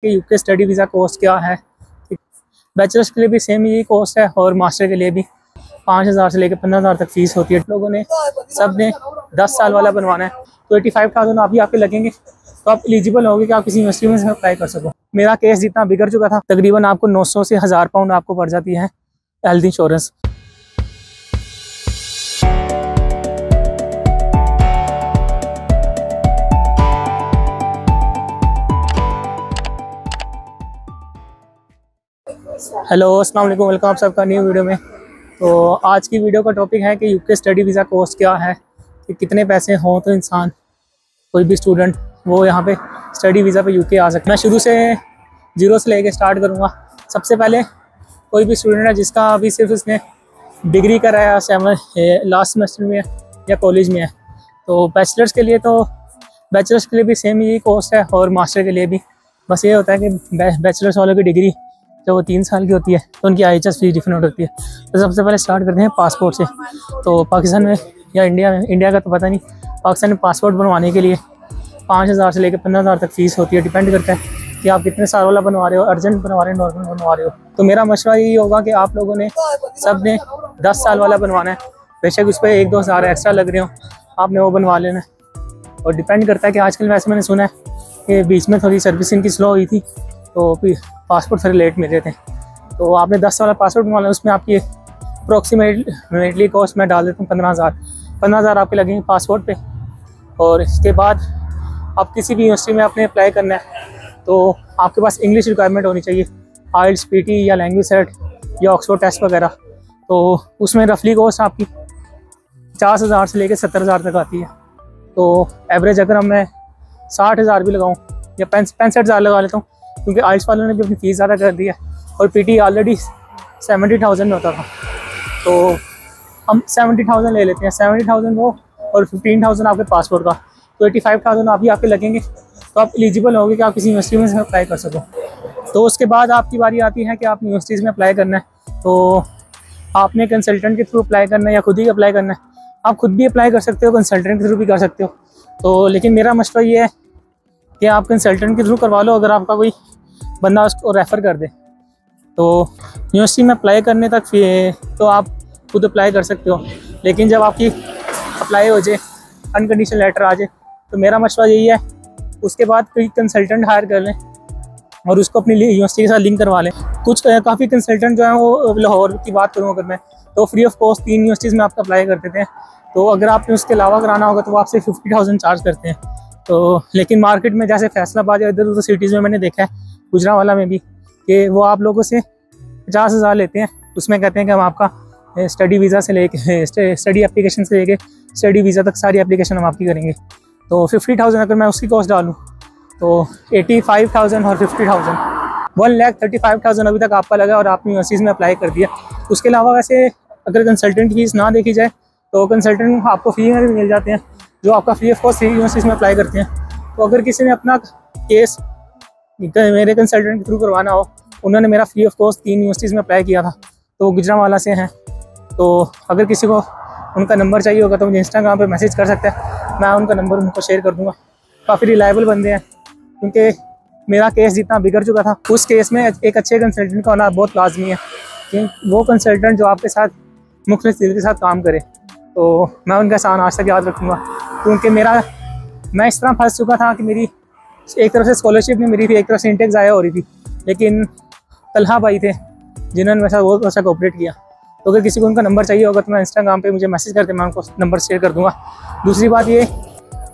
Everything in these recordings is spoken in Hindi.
कि यूके स्टडी वीज़ा कोर्स क्या है। बैचलर्स के लिए भी सेम यही कोर्स है और मास्टर के लिए भी 5,000 से लेकर 15,000 तक फीस होती है। लोगों ने सब ने 10 साल वाला बनवाना है तो 85,000 आप ही आपके लगेंगे, तो आप एलिजिबल होगे कि आप किसी यूनिवर्सिटी में अप्लाई कर सको। मेरा केस जितना बिगड़ चुका था, तकरीबन आपको 900 से 1000 पाउंड आपको पड़ जाती है हेल्थ इंश्योरेंस। हेलो, अस्सलाम वालेकुम, वेलकम आप सबका न्यू वीडियो में। तो आज की वीडियो का टॉपिक है कि यूके स्टडी वीज़ा कोर्स क्या है, कि कितने पैसे हों तो इंसान कोई भी स्टूडेंट वो यहाँ पे स्टडी वीज़ा पे यूके आ सकता है। मैं शुरू से जीरो से लेके स्टार्ट करूँगा। सबसे पहले कोई भी स्टूडेंट है जिसका अभी सिर्फ इसने डिग्री करा है, लास्ट सेमेस्टर में है या कॉलेज में है, तो बैचलर्स के लिए भी सेम यही कोर्स है और मास्टर के लिए भी। बस ये होता है कि बैचलर्स वालों की डिग्री जब वो 3 साल की होती है तो उनकी IHS फीस डिफरेंट होती है। तो सबसे पहले स्टार्ट करते हैं पासपोर्ट से। तो पाकिस्तान में या इंडिया का तो पता नहीं, पाकिस्तान में पासपोर्ट बनवाने के लिए 5,000 से लेकर 15,000 तक फीस होती है। डिपेंड करता है कि आप कितने साल वाला बनवा रहे हो, अर्जेंट बनवा रहे हो, नॉर्मल बनवा रहे हो। तो मेरा मशवरा यही होगा कि आप लोगों ने सब ने 10 साल वाला बनवाना है। बेशक उस पर 1-2 हज़ार एक्स्ट्रा लग रहे हो, आपने वो बनवा लेना है। और डिपेंड करता है कि आजकल वैसे मैंने सुना है कि बीच में थोड़ी सर्विसिंग की स्लो हुई थी तो पासपोर्ट थोड़े लेट मिल रहे थे। तो आपने 10 वाला पासपोर्ट बनवाना है, उसमें आपकी अप्रोक्सीमेटली कॉस्ट मैं डाल देता हूँ 15,000 आपके लगेंगे पासपोर्ट पे। और इसके बाद आप किसी भी यूनिवर्सिटी में आपने अप्लाई करना है तो आपके पास इंग्लिश रिक्वायरमेंट होनी चाहिए, IELTS, PT या लैंग्वेज सेट या ऑक्सफोर्ड टेस्ट वगैरह। तो उसमें रफली कॉस्ट आपकी 50,000 से लेकर 70,000 तक आती है। तो एवरेज अगर मैं 60,000 भी लगाऊँ या 65,000 लगा लेता हूँ, क्योंकि IELTS वालों ने भी अपनी फ़ीस ज़्यादा कर दी है और PT ऑलरेडी 70,000 में होता था। तो हम 70,000 ले लेते हैं, 70,000 वो और 15,000 आपके पासपोर्ट का, तो 85,000 आप ही आपके लगेंगे, तो आप एलिजिबल होगे कि आप किसी यूनिवर्सिटी में अप्लाई कर सको। तो उसके बाद आपकी बारी आती है कि आप यूनिवर्सिटीज़ में अप्लाई करना है। तो आपने कंसल्टेंट के थ्रू अप्लाई करना है या खुद ही अप्लाई करना है। आप खुद भी अप्लाई कर सकते हो, कंसल्टेंट के थ्रू भी कर सकते हो। तो लेकिन मेरा मशवरा ये है कि आप कंसल्टेंट के थ्रू करवा लो, अगर आपका कोई बंदा उसको रेफ़र कर दे। तो यूनिवर्सिटी में अप्लाई करने तक तो आप खुद अप्लाई कर सकते हो, लेकिन जब आपकी अप्लाई हो जाए, अनकंडीशनल लेटर आ जाए, तो मेरा मशवरा यही है उसके बाद कोई कंसल्टेंट हायर कर लें और उसको अपनी यूनिवर्सिटी के साथ लिंक करवा लें। काफ़ी कंसल्टेंट जो हैं वो लाहौर की बात करूँ अगर मैं, तो फ्री ऑफ कॉस्ट 3 यूनिवर्सिटीज़ में आपका अप्लाई कर देते हैं। तो अगर आपने उसके अलावा कराना होगा तो वो आपसे 50,000 चार्ज करते हैं। तो लेकिन मार्केट में जैसे फैसलाबाद या इधर उधर सिटीज़ में मैंने देखा है, गुजरांवाला में भी, कि वो आप लोगों से 50,000 लेते हैं। उसमें कहते हैं कि हम आपका स्टडी वीज़ा से लेके स्टडी एप्लीकेशन से लेके स्टडी वीज़ा तक सारी एप्लीकेशन हम आपकी करेंगे। तो 50,000 अगर मैं उसकी कॉस्ट डालूँ तो 85,000 और 50,000 1,35,000 अभी तक आपका लगा और आपने यूनिवर्सिटीज़ में अप्लाई कर दिया। उसके अलावा वैसे अगर कंसल्टेंट फीस ना देखी जाए तो कंसल्टेंट आपको फ्री में भी मिल जाते हैं, जो आपका फ्री ऑफ कॉस्ट यूनिवर्सिटीज़ में अप्लाई करते हैं। तो अगर किसी ने अपना केस मेरे कंसल्टेंट के थ्रू करवाना हो, उन्होंने मेरा फ्री ऑफ कॉस्ट 3 यूनिवर्सिटीज़ में अप्लाई किया था, तो वो गुजरांवाला से हैं। तो अगर किसी को उनका नंबर चाहिए होगा तो मुझे इंस्टाग्राम पे मैसेज कर सकते हैं, मैं उनका नंबर उनको शेयर कर दूँगा। काफ़ी रिलायबल बंदे हैं, क्योंकि मेरा केस जितना बिगड़ चुका था, उस केस में एक अच्छे कंसल्टेंट का होना बहुत लाजमी है कि वो कंसल्टेंट जो आपके साथ मुख्तलिफ चीज़ के साथ काम करे। तो मैं उनका एहसान आज तक याद रखूँगा, क्योंकि मैं इस तरह फंस चुका था कि मेरी एक तरफ से स्कॉलरशिप नहीं, मेरी एक तरफ से इंटेक ज़ाया हो रही थी, लेकिन तलहा भाई थे जिन्होंने मेरे साथ बहुत अच्छा कोऑपरेट किया। तो अगर किसी को उनका नंबर चाहिए होगा तो मैं इंस्टाग्राम पे मुझे मैसेज करके मैं उनको नंबर शेयर कर दूँगा। दूसरी बात ये,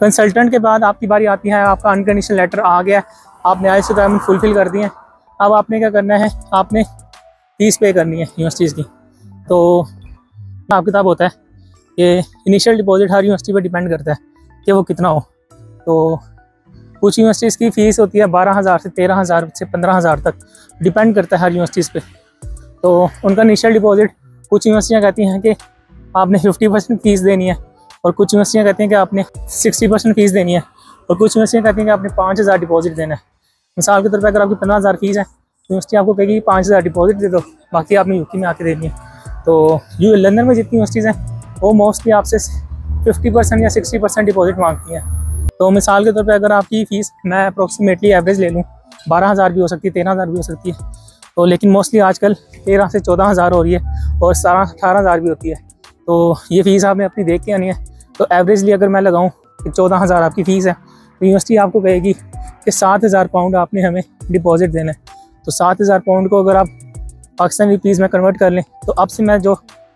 कंसल्टेंट के बाद आपकी बारी आती है, आपका अनकंडीशनल लेटर आ गया, आपने IELTS रिक्वायरमेंट फुलफिल कर दी है, अब आपने क्या करना है, आपने फीस पे करनी है यूनिवर्सिटीज़ की। तो हिसाब किताब होता है कि इनिशियल डिपॉजिट हर यूनिवर्सिटी पर डिपेंड करता है कि वो कितना हो। तो कुछ यूनिवर्सिटीज़ की फ़ीस होती है 12,000 से 13,000 से 15,000 तक, डिपेंड करता है हर यूनिवर्सिटीज़ पे। तो उनका इनिशियल डिपॉजिट, कुछ यूनिवर्सिटियाँ कहती हैं कि आपने 50% फ़ीस देनी है, और कुछ यूनिवर्सिटियाँ कहती हैं कि आपने 60% फ़ीस देनी है, और कुछ यूनिवर्सिटियाँ कहती हैं कि आपने 5,000 डिपॉजिट देना है। मिसाल के तौर पर अगर आपकी 15,000 फ़ीस है, यूनिवर्सिटी आपको कहेगी 5,000 डिपॉजिट दे दो, बाकी आपने यूके में आके देनी है। तो लंदन में जितनी यूनिवर्सिटीज़ हैं वो मोस्टली आपसे 50% या 60% डिपॉजिट मांगती हैं। तो मिसाल के तौर पे अगर आपकी फ़ीस मैं अप्रोक्सीमेटली एवरेज ले लूँ 12,000 भी हो सकती है, 13,000 भी हो सकती है। तो लेकिन मोस्टली आजकल 13 से 14,000 हो रही है और 17-18,000 भी होती है। तो ये फ़ीस आपने अपनी देख के आनी है। तो एवरेजली अगर मैं लगाऊँ कि 14,000 आपकी फ़ीस है, तो यूनिवर्सिटी आपको कहेगी कि 7,000 पाउंड आपने हमें डिपॉजिट देना है। तो 7,000 पाउंड को अगर आप पाकिस्तानी रुपीज़ में कन्वर्ट कर लें, तो अब से मैं जो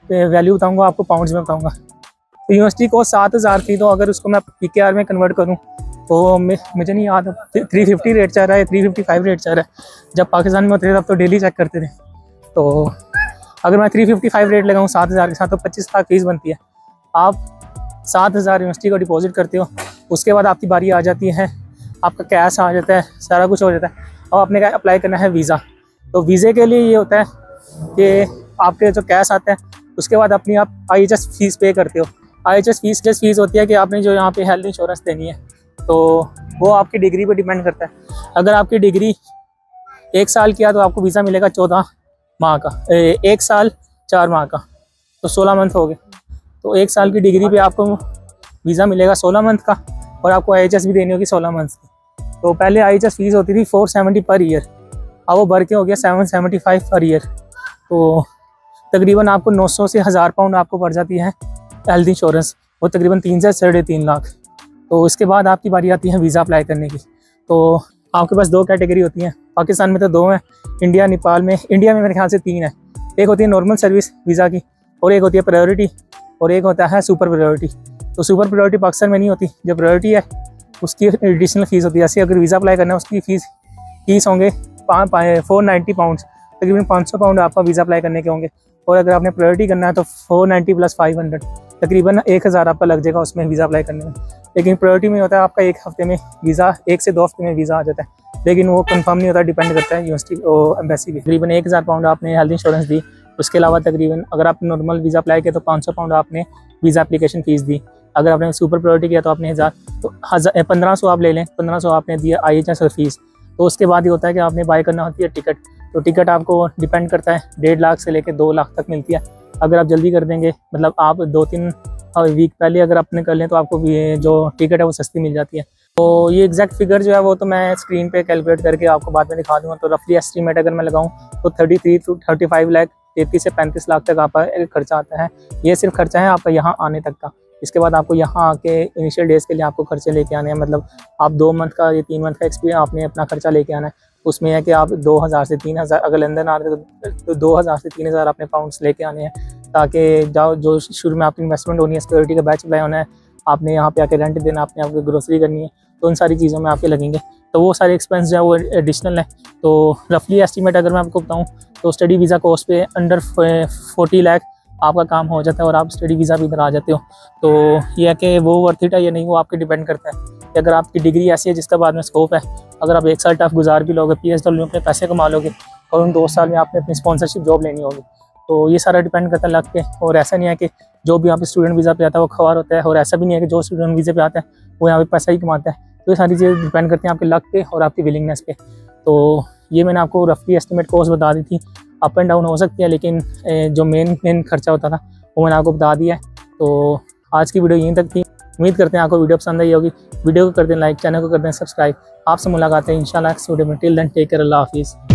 वैल्यू बताऊँगा आपको पाउंड्स में बताऊँगा। तो यूनिवर्सिटी को 7,000 थी, तो अगर उसको मैं PKR में कन्वर्ट करूँ तो मुझे नहीं याद 350 रेट चल रहा है, 355 रेट चल रहा है। जब पाकिस्तान में होते थे तब तो डेली चेक करते थे। तो अगर मैं 355 रेट लगाऊँ 7,000 के साथ, तो 25 लाख फीस बनती है। आप 7,000 यूनिवर्सिटी को डिपॉजिट करते हो, उसके बाद आपकी बारी आ जाती है, आपका कैश आ जाता है, सारा कुछ हो जाता है और आपने क्या अप्लाई करना है वीज़ा। तो वीज़े के लिए ये होता है कि आपके जो कैश आता है उसके बाद अपनी आप IHS फीस पे करते हो। IHS फीस होती है कि आपने जो यहाँ पे हेल्थ इंश्योरेंस देनी है, तो वो आपकी डिग्री पे डिपेंड करता है। अगर आपकी डिग्री 1 साल की है तो आपको वीज़ा मिलेगा 14 माह का, 1 साल 4 माह का, तो 16 मंथ हो गए। तो 1 साल की डिग्री पे आपको वीज़ा मिलेगा 16 मंथ का और आपको IHS भी देनी होगी 16 मंथ की। तो पहले IHS फीस होती थी 470 पर ईयर, अब वो बढ़ के हो गया 775 पर ईयर। तो तकरीबन आपको 900 से 1000 पाउंड आपको पड़ जाती है हेल्थ इंश्योरेंस, वो तकरीबन 3 से 3.5 लाख। तो इसके बाद आपकी बारी आती है वीज़ा अप्लाई करने की। तो आपके पास 2 कैटेगरी होती हैं, पाकिस्तान में तो 2 हैं, इंडिया में मेरे ख्याल से 3 है। एक होती है नॉर्मल सर्विस वीज़ा की, और एक होती है प्रायोरिटी, और एक होता है सुपर प्रायोरिटी। तो सुपर प्रायोरिटी पाकिस्तान में नहीं होती, जो प्रायोरिटी है उसकी एडिशनल फ़ीस होती है। ऐसे अगर वीज़ा अप्लाई करना है उसकी फ़ीस होंगे 490 पाउंड, तकरीबन 500 पाउंड आपका वीज़ा अप्लाई करने के होंगे। और अगर आपने प्रायोरिटी करना है तो 490 + 500, तकरीबन 1000 आपका लग जाएगा उसमें वीज़ा अप्लाई करने में। लेकिन प्रायोरिटी में होता है आपका 1 हफ्ते में वीज़ा, 1 से 2 हफ्ते में वीज़ा आ जाता है, लेकिन वो कंफर्म नहीं होता, डिपेंड करता है यूनिवर्सिटी और एम्बेसी पे। तकरीबन 1000 पाउंड आपने हेल्थ इंश्योरेंस दी, उसके अलावा तकरीबन अगर आपने नॉर्मल वीज़ा अप्लाई किया तो 500 पाउंड आपने वीज़ा एप्लीकेशन फ़ीस दी। अगर आपने सुपर प्रायोरिटी किया तो आपने 1000, तो 1500 आप ले लें, 1500 आपने दिया IHS और फीस। तो उसके बाद ये होता है कि आपने बाय करना होती है टिकट। तो टिकट आपको डिपेंड करता है 1.5 लाख से लेकर 2 लाख तक मिलती है। अगर आप जल्दी कर देंगे, मतलब आप 2-3 वीक पहले अगर आपने कर लें तो आपको जो टिकट है वो सस्ती मिल जाती है। तो ये एग्जैक्ट फिगर जो है वो तो मैं स्क्रीन पे कैलकुलेट करके आपको बाद में दिखा दूँगा। तो रफली एस्टीमेट अगर मैं लगाऊँ तो 33 to 35 लाख, 33 से 35 लाख तक आपका खर्चा आता है। ये सिर्फ खर्चा है आपका यहाँ आने तक का। इसके बाद आपको यहाँ आके इनिशियल डेज़ के लिए आपको खर्चे लेके आने हैं, मतलब आप 2 मंथ का या 3 मंथ का एक्सपीरियंस आपने अपना खर्चा लेके आना है। उसमें है कि आप 2000 से 3000 अगर लंदन आ रहे तो 2000 से 3000 अपने पाउंड्स लेके आने हैं, ताकि जो शुरू में आपकी इन्वेस्टमेंट होनी है, सिक्योरिटी का बैच अप्लाई होना है, आपने यहाँ पे आके रेंट देना, आपने आपको ग्रोसरी करनी है, तो उन सारी चीज़ों में आपके लगेंगे। तो वो सारे एक्सपेंस जो है वो एडिशनल है। तो रफली एस्टीमेट अगर मैं आपको बताऊँ तो स्टडी वीज़ा कॉस्ट पे अंडर 40 लाख आपका काम हो जाता है और आप स्टडी वीज़ा भी इधर आ जाते हो। तो ये है कि वो वर्थ इट है या नहीं, वो आपके डिपेंड करता है कि अगर आपकी डिग्री ऐसी है जिसका बाद में स्कोप है, अगर आप 1 साल टफ गुजार भी लोगे, PSW अपने पैसे कमा लोगे और उन 2 साल में आपने अपनी स्पॉन्सरशिप जॉब लेनी होगी। तो ये सारा डिपेंड करता है लक पे। और ऐसा नहीं है कि जो भी यहाँ पे स्टूडेंट वीज़ा पे आता है वो खवार होता है, और ऐसा भी नहीं है कि जो स्टूडेंट वीज़े पे आता है वो यहाँ पे पैसा ही कमाता है। तो ये सारी चीज़ें डिपेंड करती हैं आपके लक पे और आपकी विलिंगनेस पे। तो ये मैंने आपको रफली एस्टिमेट कॉस्ट बता दी थी। अप एंड डाउन हो सकती है, लेकिन जो मेन खर्चा होता था वो मैंने आपको बता दिया है। तो आज की वीडियो यहीं तक थी। उम्मीद करते हैं आपको वीडियो पसंद आई होगी। वीडियो को कर दें लाइक, चैनल को कर दें सब्सक्राइब। आपसे मुलाकात है इंशाल्लाह नेक्स्ट वीडियो में। टिल देन टेक केयर, अल्लाह हाफिज़।